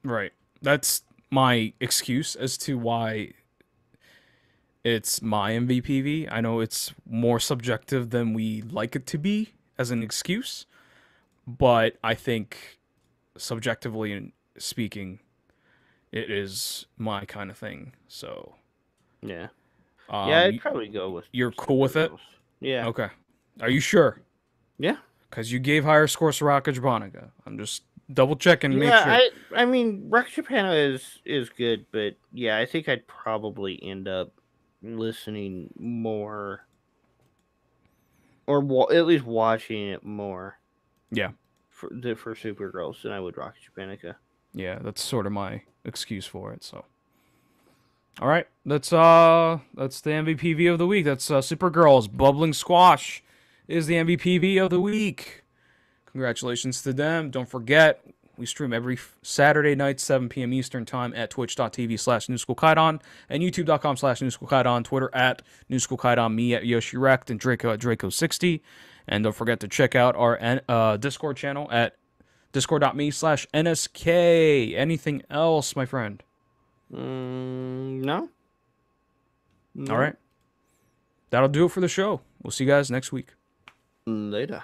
Right. That's my excuse as to why it's my MVPV. I know it's more subjective than we like it to be as an excuse, but I think subjectively speaking, it is my kind of thing. So, Yeah. Yeah, I'd y- probably go with you're cool with it? Supergirls. Yeah. Okay. Are you sure? Yeah. Because you gave higher scores to Rocket Japonica. I'm just double checking, make Yeah, sure. I mean Rock Japan is good, but yeah, I think I'd probably end up listening more or at least watching it more Yeah. for Supergirls than I would Rock Japanica. Yeah, that's sort of my excuse for it. So, all right, that's the MVP of the week. That's Supergirls. Bubbling Squash is the MVP of the week. Congratulations to them. Don't forget, we stream every Saturday night, 7 p.m. Eastern Time at twitch.tv/NewSchoolKaidon and youtube.com/NewSchoolKaidon, Twitter at NewSchoolKaidon, me at YoshiRect, and Draco at Draco60. And don't forget to check out our Discord channel at discord.me/NSK. Anything else, my friend? No. All right. That'll do it for the show. We'll see you guys next week. Later.